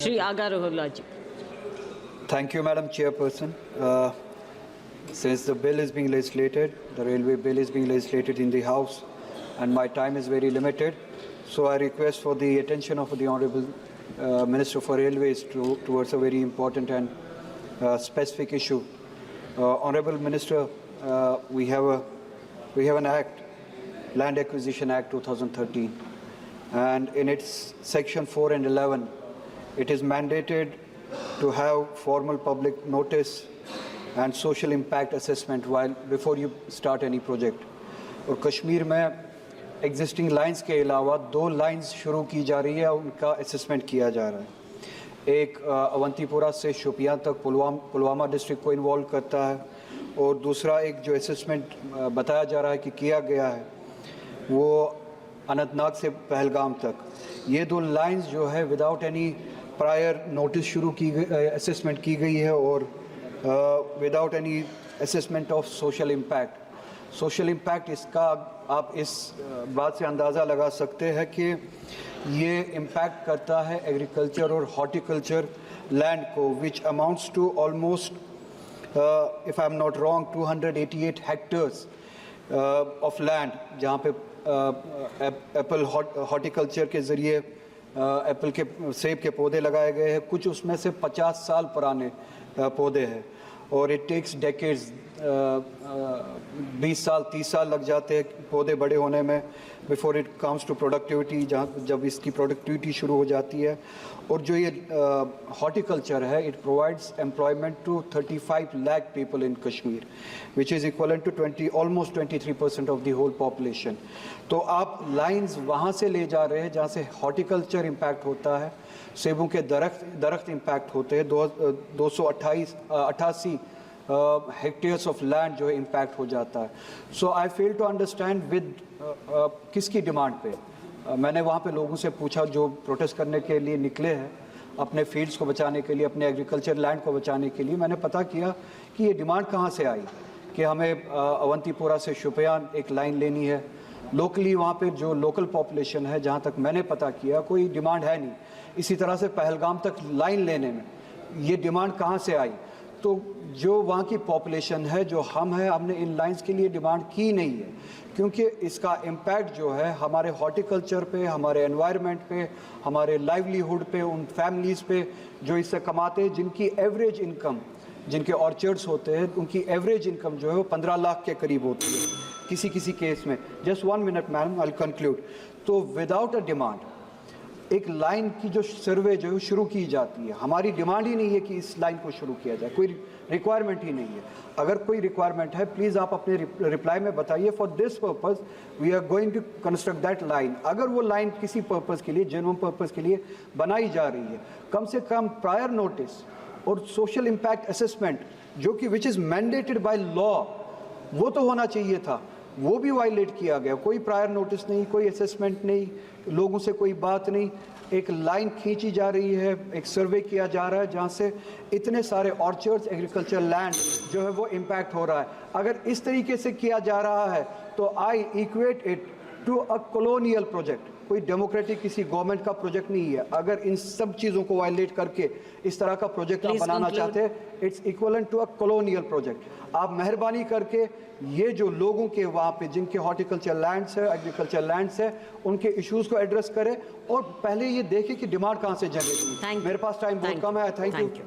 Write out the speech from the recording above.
Shri Aga Roholaji. Thank you, Madam Chairperson. Since the bill is being legislated, the railway bill is being legislated in the House, and my time is very limited, so I request for the attention of the Honourable Minister for Railways towards a very important and specific issue. Honourable Minister, we have an Act, Land Acquisition Act 2013, and in its Section 4 and 11, it is mandated to have formal public notice and social impact assessment before you start any project. और कश्मीर में existing lines के अलावा 2 lines शुरू की जा रही है, उनका assessment किया जा रहा है. एक अवंतीपुरा से शोपियां तक पुलवामा डिस्ट्रिक्ट को इन्वॉल्व करता है, और दूसरा एक जो assessment बताया जा रहा है कि किया गया है वो अनंतनाग से पहलगाम तक. ये 2 लाइंस जो है विदाउट एनी प्रायर नोटिस शुरू की गई, असेसमेंट की गई है, और without any assessment of social impact. Social impact इसका आप इस बात से अंदाज़ा लगा सकते हैं कि ये इम्पैक्ट करता है एग्रीकल्चर और हॉर्टिकल्चर लैंड को, which amounts to almost, if I am not wrong, 288 hectares of land, जहाँ पे एप्पल हॉर्टिकल्चर के ज़रिए एप्पल के सेब के पौधे लगाए गए हैं. कुछ उसमें से 50 साल पुराने पौधे हैं, और इट टेक्स डेकेड्स, 20 साल 30 साल लग जाते हैं पौधे बड़े होने में before it comes to productivity, जब इसकी प्रोडक्टिविटी शुरू हो जाती है. और जो ये हॉर्टिकल्चर है, it provides employment to 35 lakh people in Kashmir, which is equivalent to almost 23% of the whole population. तो आप लाइंस वहाँ से ले जा रहे हैं जहाँ से हॉर्टिकल्चर इम्पैक्ट होता है, सेबों के दरख्त इम्पैक्ट होते हैं. 288 हेक्टेयर्स ऑफ लैंड जो है इम्पैक्ट हो जाता है. सो आई फेल टू अंडरस्टैंड विद किसकी डिमांड पे. मैंने वहाँ पे लोगों से पूछा जो प्रोटेस्ट करने के लिए निकले हैं, अपने फील्ड्स को बचाने के लिए, अपने एग्रीकल्चर लैंड को बचाने के लिए. मैंने पता किया कि ये डिमांड कहाँ से आई कि हमें अवंतीपुरा से शोपियां एक लाइन लेनी है. लोकली वहाँ पे जो लोकल पॉपुलेशन है, जहाँ तक मैंने पता किया, कोई डिमांड है नहीं. इसी तरह से पहलगाम तक लाइन लेने में ये डिमांड कहाँ से आई. तो जो वहाँ की पॉपुलेशन है, जो हमने इन लाइंस के लिए डिमांड की नहीं है, क्योंकि इसका इम्पैक्ट जो है हमारे हॉर्टिकल्चर पे, हमारे एनवायरनमेंट पे, हमारे लाइवलीहुड पे, उन फैमिलीज़ पे जो इससे कमाते हैं, जिनकी एवरेज इनकम, जिनके ऑर्चर्ड्स होते हैं, उनकी एवरेज इनकम जो है वो 15 लाख के करीब होती है किसी केस में. Just 1 minute madam, I will conclude. तो विदाउट अ डिमांड एक लाइन की जो सर्वे जो है शुरू की जाती है, हमारी डिमांड ही नहीं है कि इस लाइन को शुरू किया जाए, कोई रिक्वायरमेंट ही नहीं है. अगर कोई रिक्वायरमेंट है, प्लीज़ आप अपने रिप्लाई में बताइए. For this purpose we are going to construct that line. अगर वो लाइन किसी पर्पज़ के लिए, जेन्युइन पर्पज़ के लिए बनाई जा रही है, कम से कम प्रायर नोटिस और सोशल इम्पैक्ट असेसमेंट, जो कि which is mandated by law, वो तो होना चाहिए था. वो भी वायलेट किया गया. कोई प्रायर नोटिस नहीं, कोई असेसमेंट नहीं, लोगों से कोई बात नहीं. एक लाइन खींची जा रही है, एक सर्वे किया जा रहा है जहाँ से इतने सारे ऑर्चर्ड्स, एग्रीकल्चर लैंड जो है वो इम्पैक्ट हो रहा है. अगर इस तरीके से किया जा रहा है तो I equate it to a colonial project. कोई डेमोक्रेटिक किसी गवर्नमेंट का प्रोजेक्ट नहीं है. अगर इन सब चीज़ों को वायलेट करके इस तरह का प्रोजेक्ट आप बनाना चाहते हैं, it's equivalent to a colonial project. आप मेहरबानी करके ये जो लोगों के वहाँ पे जिनके हॉर्टिकल्चर लैंड्स है, एग्रीकल्चर लैंड्स है, उनके इश्यूज़ को एड्रेस करें, और पहले ये देखें कि डिमांड कहाँ से जनरेट हुई. मेरे पास टाइम बहुत कम है. Thank you.